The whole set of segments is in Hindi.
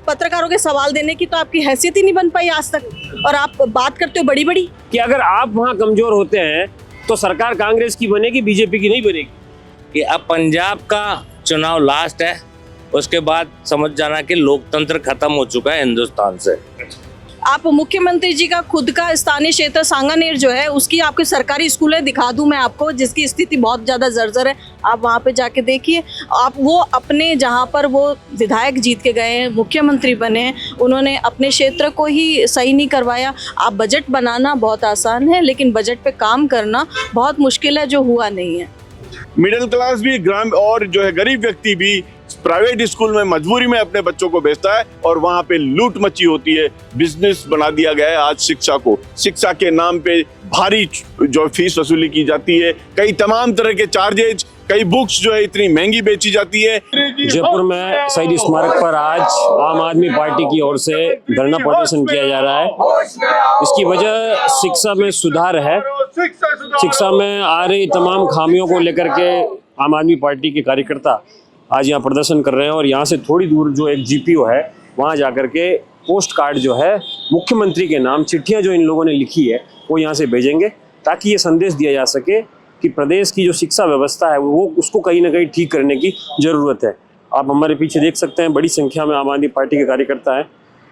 पत्रकारों के सवाल देने की तो आपकी हैसियत ही नहीं बन पाई आज तक, और आप बात करते हो बड़ी बड़ी कि अगर आप वहाँ कमजोर होते हैं तो सरकार कांग्रेस की बनेगी, बीजेपी की नहीं बनेगी। कि अब पंजाब का चुनाव लास्ट है, उसके बाद समझ जाना कि लोकतंत्र खत्म हो चुका है हिंदुस्तान से। आप मुख्यमंत्री जी का खुद का स्थानीय क्षेत्र सांगानेर जो है उसकी आपके सरकारी स्कूलें दिखा दूं मैं आपको, जिसकी स्थिति बहुत ज़्यादा जर्जर है। आप वहाँ पे जाके देखिए, आप वो अपने जहाँ पर वो विधायक जीत के गए हैं, मुख्यमंत्री बने हैं, उन्होंने अपने क्षेत्र को ही सही नहीं करवाया। आप बजट बनाना बहुत आसान है, लेकिन बजट पे काम करना बहुत मुश्किल है, जो हुआ नहीं है। मिडिल क्लास भी, ग्राम और जो है गरीब व्यक्ति भी प्राइवेट स्कूल में मजबूरी में अपने बच्चों को भेजता है और वहाँ पे लूट मची होती है। बिजनेस बना दिया गया है आज शिक्षा को। शिक्षा के नाम पे भारी जो फीस वसूली की जाती है, कई तमाम तरह के चार्जेज, कई बुक्स जो है इतनी महंगी बेची जाती है। जयपुर में शहीद स्मारक पर आज आम आदमी पार्टी की ओर से धरना प्रदर्शन किया जा रहा है। इसकी वजह शिक्षा में सुधार है। शिक्षा में आ रही तमाम खामियों को लेकर के आम आदमी पार्टी के कार्यकर्ता आज यहाँ प्रदर्शन कर रहे हैं, और यहाँ से थोड़ी दूर जो एक जीपीओ है वहाँ जाकर के पोस्ट कार्ड जो है मुख्यमंत्री के नाम, चिट्ठियाँ जो इन लोगों ने लिखी है वो यहाँ से भेजेंगे, ताकि ये संदेश दिया जा सके कि प्रदेश की जो शिक्षा व्यवस्था है वो उसको कहीं ना कहीं ठीक करने की ज़रूरत है। आप हमारे पीछे देख सकते हैं बड़ी संख्या में आम आदमी पार्टी के कार्यकर्ता हैं।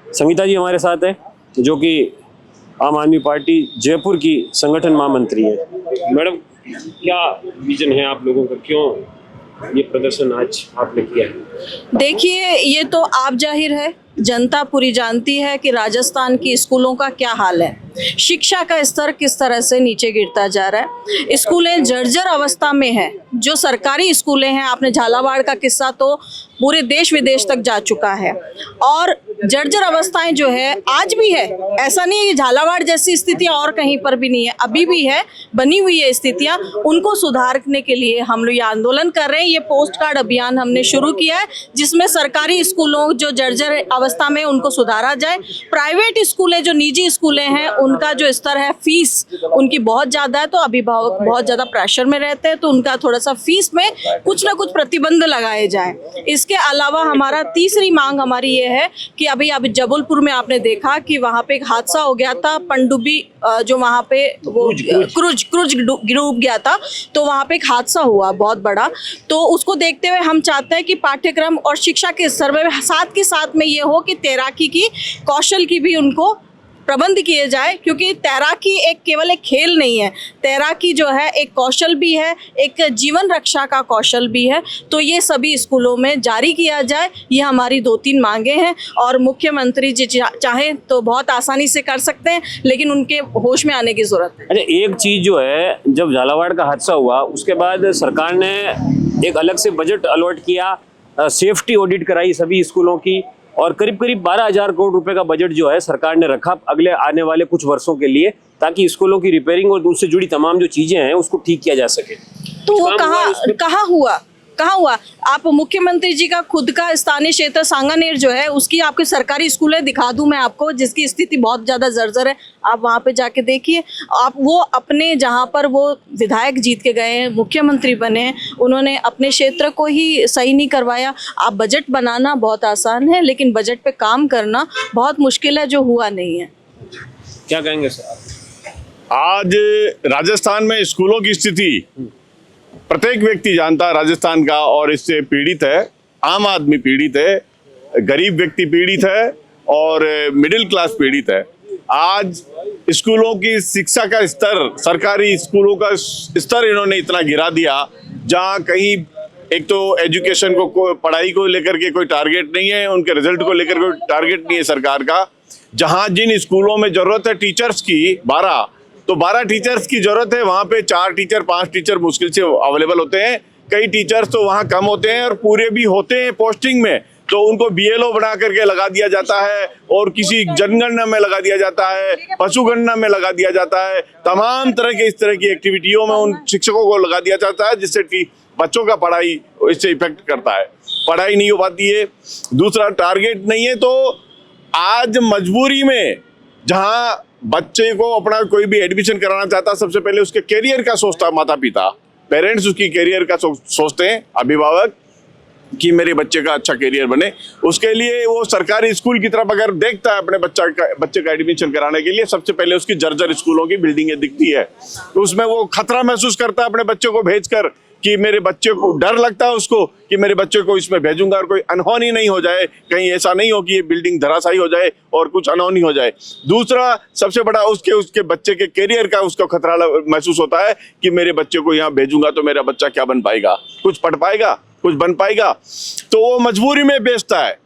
संगीता जी हमारे साथ हैं, जो कि आम आदमी पार्टी जयपुर की संगठन महामंत्री है। मैडम, क्या विजन है आप लोगों का, क्यों ये प्रदर्शन आज आपने किया है? देखिए, ये तो आप जाहिर है, जनता पूरी जानती है कि राजस्थान की स्कूलों का क्या हाल है। शिक्षा का स्तर किस तरह से नीचे गिरता जा रहा है। स्कूलें जर्जर अवस्था में हैं। जो सरकारी स्कूलें हैं, आपने झालावाड़ का किस्सा तो पूरे देश विदेश तक जा चुका है, और जर्जर अवस्थाएं जो है आज भी है। ऐसा नहीं है कि झालावाड़ जैसी स्थितियां और कहीं पर भी नहीं है, अभी भी है, बनी हुई है स्थितियां। उनको सुधारने के लिए हम लोग ये आंदोलन कर रहे हैं। ये पोस्ट कार्ड अभियान हमने शुरू किया है, जिसमें सरकारी स्कूलों जो जर्जर अवस्था में उनको सुधारा जाए। प्राइवेट स्कूलें, जो निजी स्कूलें हैं, उनका जो स्तर है, फीस उनकी बहुत ज़्यादा है, तो अभिभावक बहुत ज़्यादा प्रेशर में रहते हैं, तो उनका थोड़ा सा फीस में कुछ ना कुछ प्रतिबंध लगाए जाएं। इसके अलावा हमारा तीसरी मांग हमारी ये है कि अभी जबलपुर में आपने देखा कि वहाँ पे एक हादसा हो गया था, पनडुब्बी जो वहाँ पे वो क्रूज डूब गया था, तो वहाँ पे एक हादसा हुआ बहुत बड़ा। तो उसको देखते हुए हम चाहते हैं कि पाठ्यक्रम और शिक्षा के स्तर में साथ के साथ में ये हो कि तैराकी की कौशल की भी उनको प्रबंध किए जाए, क्योंकि तैराकी एक केवल एक खेल नहीं है। तैराकी जो है एक कौशल भी है, एक जीवन रक्षा का कौशल भी है। तो ये सभी स्कूलों में जारी किया जाए, ये हमारी 2-3 मांगे हैं, और मुख्यमंत्री जी चाहें तो बहुत आसानी से कर सकते हैं, लेकिन उनके होश में आने की जरूरत है। अच्छा, एक चीज़ जो है, जब झालावाड़ का हादसा हुआ उसके बाद सरकार ने एक अलग से बजट अलॉट किया, सेफ्टी ऑडिट कराई सभी स्कूलों की, और करीब 12,000 करोड़ रुपए का बजट जो है सरकार ने रखा अगले आने वाले कुछ वर्षों के लिए, ताकि स्कूलों की रिपेयरिंग और उससे जुड़ी तमाम जो चीजें हैं उसको ठीक किया जा सके। तो वो कहाँ हुआ? आप मुख्यमंत्री जी का खुद का स्थानीय क्षेत्र सांगानेर जो है उसकी आपकी सरकारी स्कूलें दिखा दूं मैं आपको, जिसकी स्थिति बहुत ज़्यादा जर्जर है। आप वहाँ पे जाके देखिए, आप वो अपने जहाँ पर वो विधायक जीत के गए हैं, मुख्यमंत्री बने हैं, उन्होंने अपने क्षेत्र को ही सही नहीं करवाया। आप बजट बनाना बहुत आसान है, लेकिन बजट पे काम करना बहुत मुश्किल है, जो हुआ नहीं है। क्या कहेंगे सर? आज राजस्थान में स्कूलों की स्थिति प्रत्येक व्यक्ति जानता है राजस्थान का, और इससे पीड़ित है। आम आदमी पीड़ित है, गरीब व्यक्ति पीड़ित है, और मिडिल क्लास पीड़ित है। आज स्कूलों की शिक्षा का स्तर, सरकारी स्कूलों का स्तर इन्होंने इतना गिरा दिया, जहाँ कहीं एक तो एजुकेशन को, पढ़ाई को लेकर के कोई टारगेट नहीं है, उनके रिजल्ट को लेकर कोई टारगेट नहीं है सरकार का। जहाँ जिन स्कूलों में जरूरत है टीचर्स की 12 टीचर्स की जरूरत है, वहाँ पे 4 टीचर 5 टीचर मुश्किल से अवेलेबल होते हैं। कई टीचर्स तो वहाँ कम होते हैं, और पूरे भी होते हैं पोस्टिंग में, तो उनको BLO बना करके लगा दिया जाता है, और किसी जनगणना में लगा दिया जाता है, पशुगणना में लगा दिया जाता है। तमाम तरह के इस तरह की एक्टिविटियों में उन शिक्षकों को लगा दिया जाता है, जिससे कि बच्चों का पढ़ाई इससे इफेक्ट करता है, पढ़ाई नहीं हो पाती है। दूसरा, टारगेट नहीं है, तो आज मजबूरी में जहाँ बच्चे को अपना कोई भी एडमिशन कराना चाहता, सबसे पहले उसके कैरियर का सोचता माता पिता, पेरेंट्स उसकी कैरियर का सोचते हैं, अभिभावक। कि मेरे बच्चे का अच्छा करियर बने। उसके लिए वो सरकारी स्कूल की तरफ अगर देखता है अपने बच्चे का एडमिशन कराने के लिए, सबसे पहले उसकी जर्जर स्कूलों की बिल्डिंगें दिखती है, तो उसमें वो खतरा महसूस करता है अपने बच्चे को भेजकर, कि मेरे बच्चे को डर लगता है उसको कि मेरे बच्चे को इसमें भेजूंगा और कोई अनहोनी नहीं हो जाए, कहीं ऐसा नहीं हो कि ये बिल्डिंग धराशायी हो जाए और कुछ अनहोनी हो जाए। दूसरा सबसे बड़ा उसके बच्चे के करियर का उसको खतरा महसूस होता है कि मेरे बच्चे को यहाँ भेजूंगा तो मेरा बच्चा क्या बन पाएगा, कुछ पढ़ पाएगा, कुछ बन पाएगा, तो वो मजबूरी में भेजता है।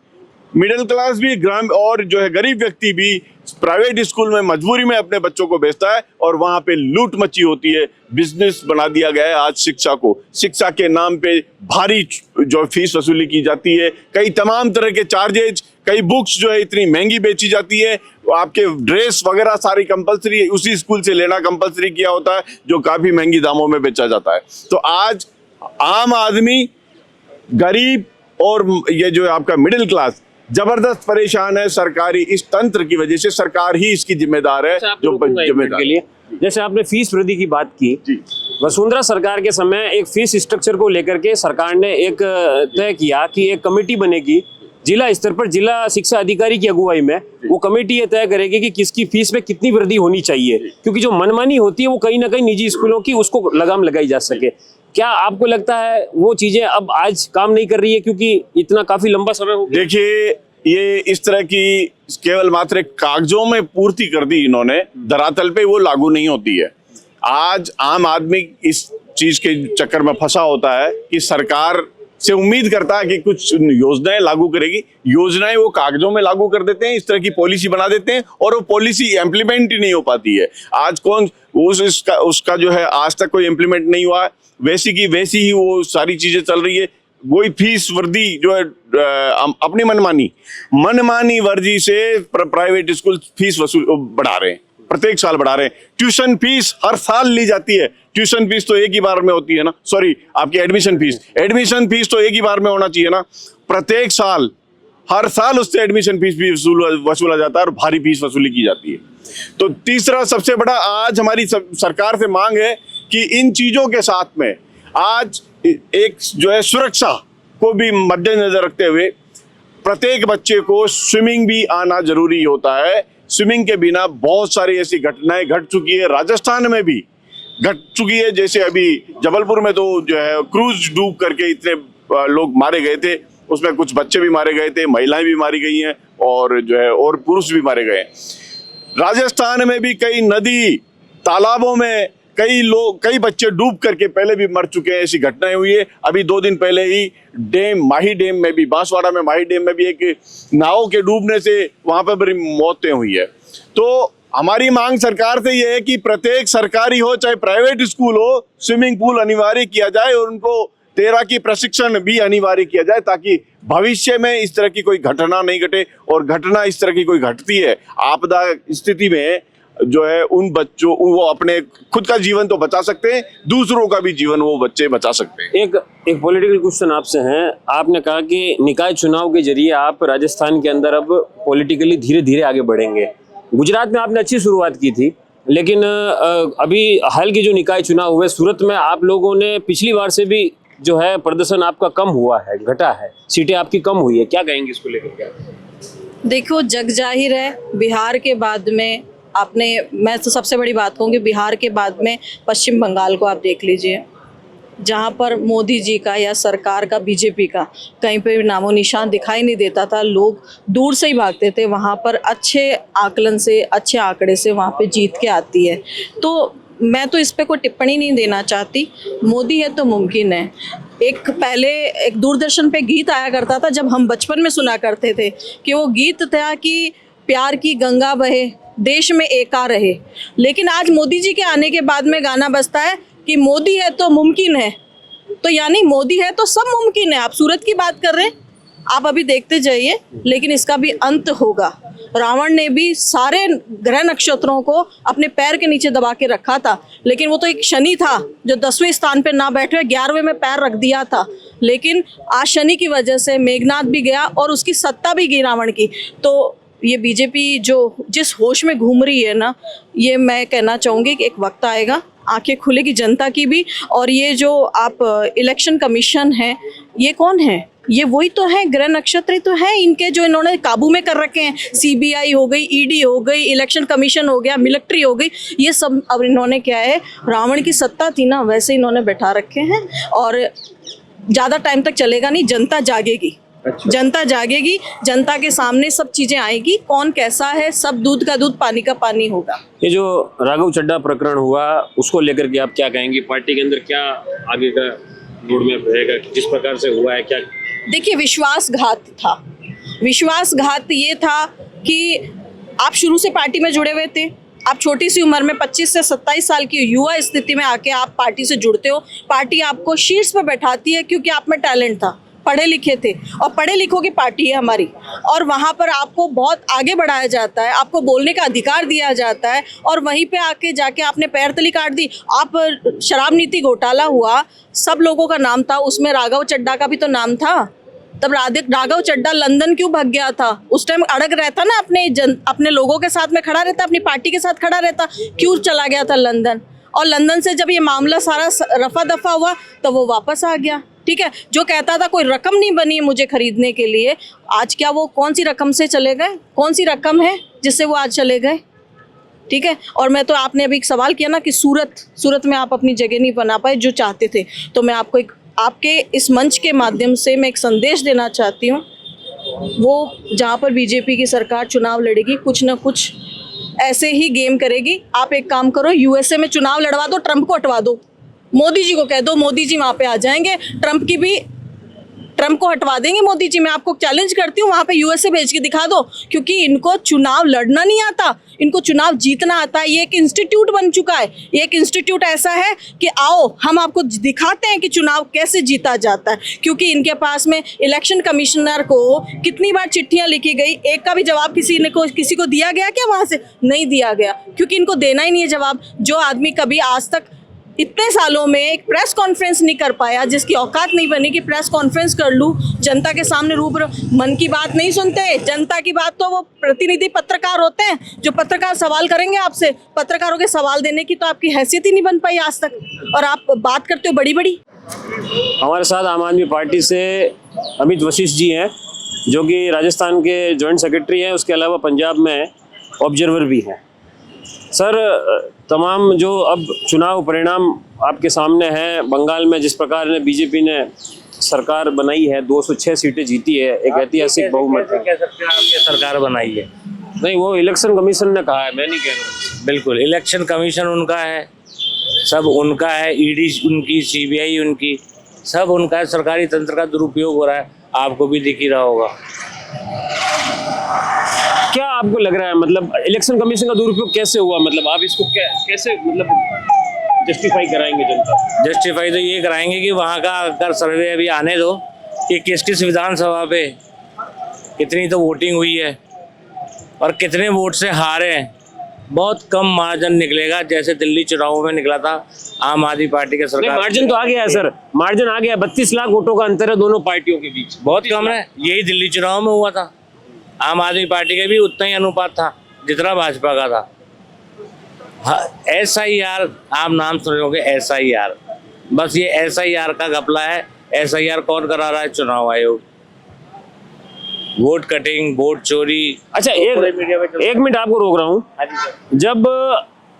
मिडिल क्लास भी और जो है गरीब व्यक्ति भी प्राइवेट स्कूल में मजबूरी में अपने बच्चों को भेजता है और वहां पे लूट मची होती है। बिजनेस बना दिया गया है आज शिक्षा को। शिक्षा के नाम पे भारी जो फीस वसूली की जाती है, कई तमाम तरह के चार्जेज, कई बुक्स जो है इतनी महंगी बेची जाती है, आपके ड्रेस वगैरह सारी कंपलसरी उसी स्कूल से लेना कंपलसरी किया होता है, जो काफी महंगी दामों में बेचा जाता है। तो आज आम आदमी, गरीब और ये जो आपका मिडिल क्लास जबरदस्त परेशान है सरकारी इस तंत्र की वजह से। सरकार ही इसकी जिम्मेदार है। जो जिम्मेदार के लिए, जैसे आपने फीस वृद्धि की बात की, वसुंधरा सरकार के समय एक फीस स्ट्रक्चर को लेकर के सरकार ने एक तय किया कि एक कमेटी बनेगी जिला स्तर पर, जिला शिक्षा अधिकारी की अगुवाई में। वो कमेटी ये तय करेगी कि किसकी फीस में कितनी वृद्धि होनी चाहिए, क्योंकि जो मनमानी होती है वो कहीं ना कहीं निजी स्कूलों की, उसको लगाम लगाई जा सके। क्या आपको लगता है वो चीजें अब आज काम नहीं कर रही है क्योंकि इतना काफी लंबा समय हो गया? देखिए, ये इस तरह की केवल मात्र कागजों में पूर्ति कर दी इन्होंने, धरातल पे वो लागू नहीं होती है। आज आम आदमी इस चीज के चक्कर में फंसा होता है कि सरकार से उम्मीद करता है कि कुछ योजनाएं लागू करेगी, योजनाएं वो कागजों में लागू कर देते हैं, इस तरह की पॉलिसी बना देते हैं और वो पॉलिसी इम्प्लीमेंट ही नहीं हो पाती है। आज कौन उसका जो है आज तक कोई इम्प्लीमेंट नहीं हुआ है, वैसी की वैसी ही वो सारी चीजें चल रही है। वही फीस वृद्धि जो है अपनी मनमानी वर्जी से प्राइवेट स्कूल फीस वसूल बढ़ा रहे हैं, प्रत्येक साल बढ़ा रहे हैं। ट्यूशन फीस हर साल ली जाती है, ट्यूशन फीस तो एक ही बार में होती है ना, सॉरी आपकी एडमिशन फीस तो एक ही बार में होना चाहिए ना। प्रत्येक साल, हर साल उससे एडमिशन फीस भी वसूला जाता है और भारी फीस वसूली की जाती है। तो तीसरा सबसे बड़ा आज हमारी सरकार से मांग है कि इन चीजों के साथ में आज एक जो है सुरक्षा को भी मद्देनजर रखते हुए प्रत्येक बच्चे को स्विमिंग भी आना जरूरी होता है। स्विमिंग के बिना बहुत सारी ऐसी घटनाएं घट चुकी है, राजस्थान में भी घट चुकी है। जैसे अभी जबलपुर में तो जो है क्रूज डूब करके इतने लोग मारे गए थे, उसमें कुछ बच्चे भी मारे गए थे, महिलाएं भी मारी गई हैं और जो है और पुरुष भी मारे गए हैं। राजस्थान में भी कई नदी तालाबों में कई बच्चे डूब करके पहले भी मर चुके हैं, ऐसी घटनाएं हुई है। अभी 2 दिन पहले ही माही डैम में भी, बांसवाड़ा में माही डैम में भी एक नाव के डूबने से वहां पर बड़ी मौतें हुई है। तो हमारी मांग सरकार से ये है कि प्रत्येक सरकारी हो चाहे प्राइवेट स्कूल हो, स्विमिंग पूल अनिवार्य किया जाए और उनको तैराकी प्रशिक्षण भी अनिवार्य किया जाए, ताकि भविष्य में इस तरह की कोई घटना नहीं घटे। और घटना इस तरह की कोई घटती है आपदा स्थिति में, जो है उन बच्चों, वो अपने खुद का जीवन तो बचा सकते हैं, दूसरों का भी जीवन वो बच्चे बचा सकते हैं। एक पॉलिटिकल क्वेश्चन आपसे है। आपने कहा कि निकाय चुनाव के जरिए आप राजस्थान के अंदर अब पॉलिटिकली धीरे धीरे आगे बढ़ेंगे। गुजरात में आपने अच्छी शुरुआत की थी, लेकिन अभी हाल के जो निकाय चुनाव हुए सूरत में, आप लोगों ने पिछली बार से भी जो है प्रदर्शन आपका कम हुआ है, घटा है, सीटें आपकी कम हुई है, क्या कहेंगे इसको लेकर? क्या देखो, जग जाहिर है बिहार के बाद में मैं तो सबसे बड़ी बात कहूँगी, बिहार के बाद में पश्चिम बंगाल को आप देख लीजिए, जहाँ पर मोदी जी का या सरकार का, बीजेपी का कहीं पे नामो निशान दिखाई नहीं देता था। लोग दूर से ही भागते थे। वहाँ पर अच्छे आकलन से, अच्छे आंकड़े से वहाँ पे जीत के आती है। तो मैं तो इस पे कोई टिप्पणी नहीं देना चाहती। मोदी है तो मुमकिन है। पहले एक दूरदर्शन पे गीत आया करता था, जब हम बचपन में सुना करते थे, कि वो गीत था कि प्यार की गंगा बहे, देश में एका रहे। लेकिन आज मोदी जी के आने के बाद में गाना बजता है कि मोदी है तो मुमकिन है। तो यानी मोदी है तो सब मुमकिन है। आप सूरत की बात कर रहे हैं, आप अभी देखते जाइए, लेकिन इसका भी अंत होगा। रावण ने भी सारे ग्रह नक्षत्रों को अपने पैर के नीचे दबा के रखा था, लेकिन वो तो एक शनि था जो 10वें स्थान पे ना बैठे 11वें में पैर रख दिया था। लेकिन आज शनि की वजह से मेघनाथ भी गया और उसकी सत्ता भी गई रावण की। तो ये बीजेपी जो जिस होश में घूम रही है ना, ये मैं कहना चाहूँगी कि एक वक्त आएगा, आंखें खुलेगी जनता की भी। और ये जो आप इलेक्शन कमीशन है, ये कौन है? ये वही तो है, ग्रह नक्षत्र तो है इनके जो इन्होंने काबू में कर रखे हैं। सीबीआई हो गई, ईडी हो गई, इलेक्शन कमीशन हो गया, मिलिट्री हो गई, ये सब अब इन्होंने क्या है, रावण की सत्ता थी ना वैसे इन्होंने बैठा रखे हैं। और ज़्यादा टाइम तक चलेगा नहीं, जनता जागेगी। जनता जागेगी, जनता के सामने सब चीजें आएगी, कौन कैसा है, सब दूध का दूध पानी का पानी होगा। ये जो राघव चड्ढा प्रकरण हुआ उसको लेकर के आप क्या कहेंगे? पार्टी के अंदर क्या आगे का रोड मैप रहेगा, जिस प्रकार से हुआ है क्या? देखिए, विश्वासघात था। विश्वासघात ये था कि आप शुरू से पार्टी में जुड़े हुए थे, आप छोटी सी उम्र में 25 से 27 साल की युवा स्थिति में आके आप पार्टी से जुड़ते हो, पार्टी आपको शीर्ष पर बैठाती है क्योंकि आप में टैलेंट था, पढ़े लिखे थे, और पढ़े लिखों की पार्टी है हमारी, और वहाँ पर आपको बहुत आगे बढ़ाया जाता है, आपको बोलने का अधिकार दिया जाता है, और वहीं पे आके जाके आपने पैर तली काट दी। आप शराब नीति घोटाला हुआ, सब लोगों का नाम था उसमें, राघव चड्ढा का भी तो नाम था। तब राघव चड्ढा लंदन क्यों भाग गया था? उस टाइम अड़ग रहता ना, अपने लोगों के साथ में खड़ा रहता, अपनी पार्टी के साथ खड़ा रहता, क्यों चला गया था लंदन? और लंदन से जब ये मामला सारा रफा दफा हुआ तो वो वापस आ गया। ठीक है, जो कहता था कोई रकम नहीं बनी मुझे खरीदने के लिए, आज क्या वो कौन सी रकम से चले गए? कौन सी रकम है जिससे वो आज चले गए? ठीक है, और मैं तो, आपने अभी एक सवाल किया ना कि सूरत में आप अपनी जगह नहीं बना पाए जो चाहते थे, तो मैं आपको आपके इस मंच के माध्यम से मैं एक संदेश देना चाहती हूँ। वो जहाँ पर बीजेपी की सरकार चुनाव लड़ेगी, कुछ ना कुछ ऐसे ही गेम करेगी। आप एक काम करो, यूएसए में चुनाव लड़वा दो, ट्रंप को हटवा दो, मोदी जी को कह दो, मोदी जी वहाँ पे आ जाएंगे, ट्रंप को हटवा देंगे मोदी जी। मैं आपको चैलेंज करती हूँ, वहाँ पे यूएसए भेज के दिखा दो, क्योंकि इनको चुनाव लड़ना नहीं आता, इनको चुनाव जीतना आता है। ये एक इंस्टीट्यूट बन चुका है, ये एक इंस्टीट्यूट ऐसा है कि आओ हम आपको दिखाते हैं कि चुनाव कैसे जीता जाता है। क्योंकि इनके पास में इलेक्शन कमिश्नर को कितनी बार चिट्ठियाँ लिखी गई, एक का भी जवाब किसी को दिया गया क्या? वहाँ से नहीं दिया गया, क्योंकि इनको देना ही नहीं है जवाब। जो आदमी कभी आज तक इतने सालों में एक प्रेस कॉन्फ्रेंस नहीं कर पाया, जिसकी औकात नहीं बनी कि प्रेस कॉन्फ्रेंस कर लूं, जनता के सामने रूबरू, मन की बात नहीं सुनते, जनता की बात तो वो प्रतिनिधि पत्रकार होते हैं, जो पत्रकार सवाल करेंगे आपसे, पत्रकारों के सवाल देने की तो आपकी हैसियत ही नहीं बन पाई आज तक, और आप बात करते हो बड़ी बड़ी। हमारे साथ आम आदमी पार्टी से अमित वशिष्ठ जी हैं, जो कि राजस्थान के जॉइंट सेक्रेटरी हैं, उसके अलावा पंजाब में ऑब्जर्वर भी हैं। सर, तमाम जो अब चुनाव परिणाम आपके सामने हैं, बंगाल में जिस प्रकार ने बीजेपी ने सरकार बनाई है, 206 सीटें जीती है, एक ऐतिहासिक बहुमत है। कह सकते हैं आपकी सरकार बनाई है? नहीं, वो इलेक्शन कमीशन ने कहा है, मैं नहीं कह रहा हूँ। बिल्कुल, इलेक्शन कमीशन उनका है, सब उनका है, ईडी उनकी, सीबीआई उनकी, सब उनका है। सरकारी तंत्र का दुरुपयोग हो रहा है, आपको भी दिख ही रहा होगा। क्या आपको लग रहा है, मतलब इलेक्शन कमीशन का दुरुपयोग कैसे हुआ? मतलब आप इसको कैसे मतलब जस्टिफाई कराएंगे? जनता जस्टिफाई तो ये कराएंगे कि वहाँ का अगर सर्वे अभी आने दो कि किस विधानसभा पे कितनी तो वोटिंग हुई है और कितने वोट से हारे हैं। बहुत कम मार्जिन निकलेगा, जैसे दिल्ली चुनाव में निकला था आम आदमी पार्टी के सरकार। मार्जिन तो आ गया है सर, मार्जिन आ गया, 32 लाख वोटों का अंतर है दोनों पार्टियों के बीच, बहुत कम है। यही दिल्ली चुनाव में हुआ था, आम आदमी पार्टी के भी उतना ही अनुपात था जितना भाजपा का था। SIR, आप नाम सुन रहे होंगे, SIR, बस ये SIR का घपला है। SIR कौन करा रहा है? चुनाव आयोग। वोट कटिंग, वोट चोरी। अच्छा, एक मिनट आपको रोक रहा हूँ। जब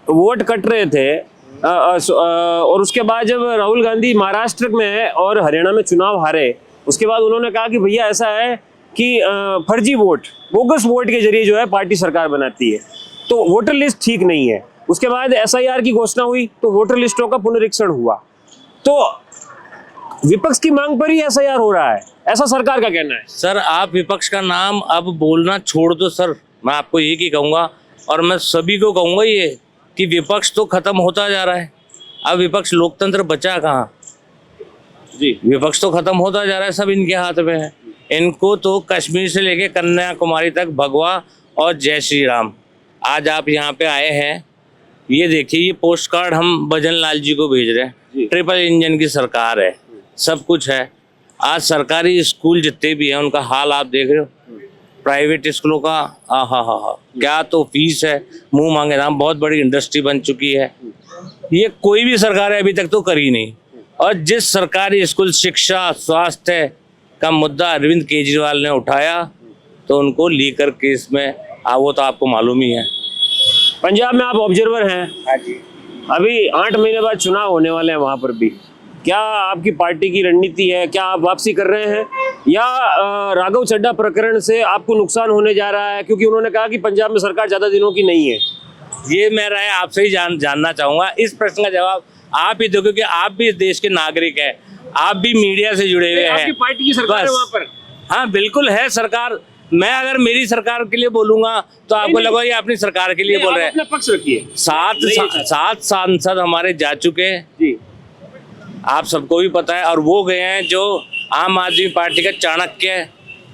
वोट कट रहे थे और उसके बाद जब राहुल गांधी महाराष्ट्र में और हरियाणा में चुनाव हारे, उसके बाद उन्होंने कहा कि भैया ऐसा है कि फर्जी वोट, बोगस वोट के जरिए जो है पार्टी सरकार बनाती है, तो वोटर लिस्ट ठीक नहीं है। उसके बाद SIR की घोषणा हुई तो वोटर लिस्टों का पुनरीक्षण हुआ, तो विपक्ष की मांग पर ही SIR हो रहा है, ऐसा सरकार का कहना है। सर, आप विपक्ष का नाम अब बोलना छोड़ दो सर, मैं आपको ये ही कहूँगा, और मैं सभी को कहूँगा ये कि विपक्ष तो खत्म होता जा रहा है। अब विपक्ष, लोकतंत्र बचा कहाँ जी? विपक्ष तो खत्म होता जा रहा है, सब इनके हाथ में है। इनको तो कश्मीर से लेके कन्याकुमारी तक भगवा और जय श्री राम। आज आप यहाँ पे आए हैं, ये देखिए, ये पोस्ट कार्ड हम भजन लाल जी को भेज रहे हैं। ट्रिपल इंजन की सरकार है, सब कुछ है। आज सरकारी स्कूल जितने भी हैं उनका हाल आप देख रहे हो, प्राइवेट स्कूलों का हा क्या तो फीस है, मुंह मांगे दाम। बहुत बड़ी इंडस्ट्री बन चुकी है, ये कोई भी सरकार है अभी तक तो करी नहीं। और जिस सरकारी स्कूल, शिक्षा, स्वास्थ्य, का मुद्दा अरविंद केजरीवाल ने उठाया तो उनको लीकर केस में वो तो आपको मालूम ही है। पंजाब में आप ऑब्जर्वर हैं, अभी 8 महीने बाद चुनाव होने वाले हैं, वहां पर भी क्या आपकी पार्टी की रणनीति है? क्या आप वापसी कर रहे हैं या राघव चड्ढा प्रकरण से आपको नुकसान होने जा रहा है? क्योंकि उन्होंने कहा कि पंजाब में सरकार ज्यादा दिनों की नहीं है। ये मैं राय आपसे ही जानना चाहूंगा। इस प्रश्न का जवाब आप ही दो, क्योंकि आप भी इस देश के नागरिक हैं, आप भी मीडिया से जुड़े हुए हैं। आपकी पार्टी की सरकार है वहां पर? हाँ बिल्कुल है सरकार। मैं अगर मेरी सरकार के लिए बोलूंगा तो आपको लगेगा ये अपनी सरकार के लिए बोल रहे हैं। अपना पक्ष रखिए। 7 सांसद हमारे जा चुके हैं जी, आप सबको भी पता है, और वो गए हैं जो आम आदमी पार्टी का चाणक्य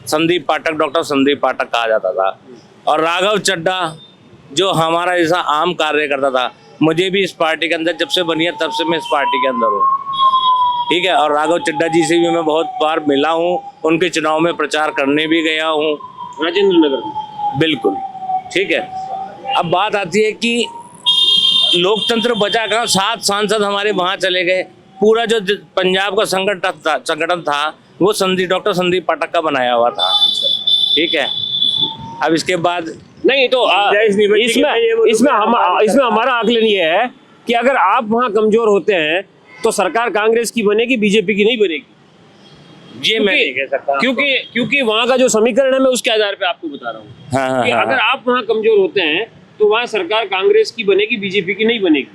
संदीप पाठक, डॉक्टर संदीप पाठक कहा जाता था, और राघव चड्ढा जो हमारा जैसा आम कार्य करता था। मुझे भी इस पार्टी के अंदर जब से बनी है तब से मैं इस पार्टी के अंदर हूँ, ठीक है। और राघव चड्ढा जी से भी मैं बहुत बार मिला हूँ, उनके चुनाव में प्रचार करने भी गया हूँ राजेंद्र नगर। बिल्कुल, ठीक है। अब बात आती है कि लोकतंत्र बचा कहाँ, 7 सांसद हमारे वहाँ चले गए। पूरा जो पंजाब का संगठन था वो डॉक्टर संदीप पाठक का बनाया हुआ था, ठीक है। अब इसके बाद नहीं तो इसमें हमारा आकलन ये है कि अगर आप वहाँ कमजोर होते हैं तो सरकार कांग्रेस की बनेगी, बीजेपी की नहीं बनेगी। ये मैं नहीं कह सकता, क्योंकि वहाँ का जो समीकरण है मैं उसके आधार पे आपको बता रहा हूँ कि अगर आप वहाँ कमजोर होते हैं तो वहाँ सरकार कांग्रेस की बनेगी, बीजेपी की नहीं बनेगी।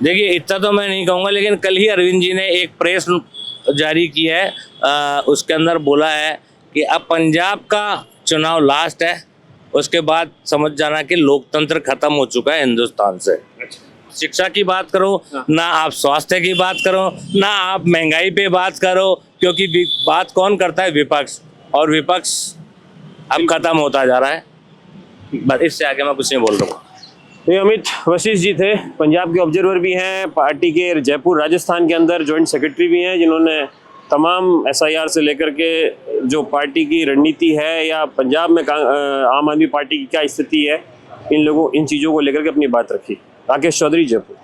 देखिए इतना तो मैं नहीं कहूँगा, लेकिन कल ही अरविंद जी ने एक प्रेस जारी की है, उसके अंदर बोला है कि अब पंजाब का चुनाव लास्ट है, उसके बाद समझ जाना कि लोकतंत्र खत्म हो चुका है हिंदुस्तान से। शिक्षा की बात करो ना, आप स्वास्थ्य की बात करो ना, आप महंगाई पे बात करो, क्योंकि बात कौन करता है? विपक्ष, और विपक्ष अब खत्म होता जा रहा है। बस इससे आगे मैं कुछ नहीं बोल रहा हूँ। ये अमित वशिष्ठ जी थे, पंजाब के ऑब्जर्वर भी हैं, पार्टी के जयपुर राजस्थान के अंदर जॉइंट सेक्रेटरी भी हैं, जिन्होंने तमाम SIR से लेकर के जो पार्टी की रणनीति है या पंजाब में आम आदमी पार्टी की क्या स्थिति है, इन चीज़ों को लेकर के अपनी बात रखी। राकेश चौधरी, जयपुर।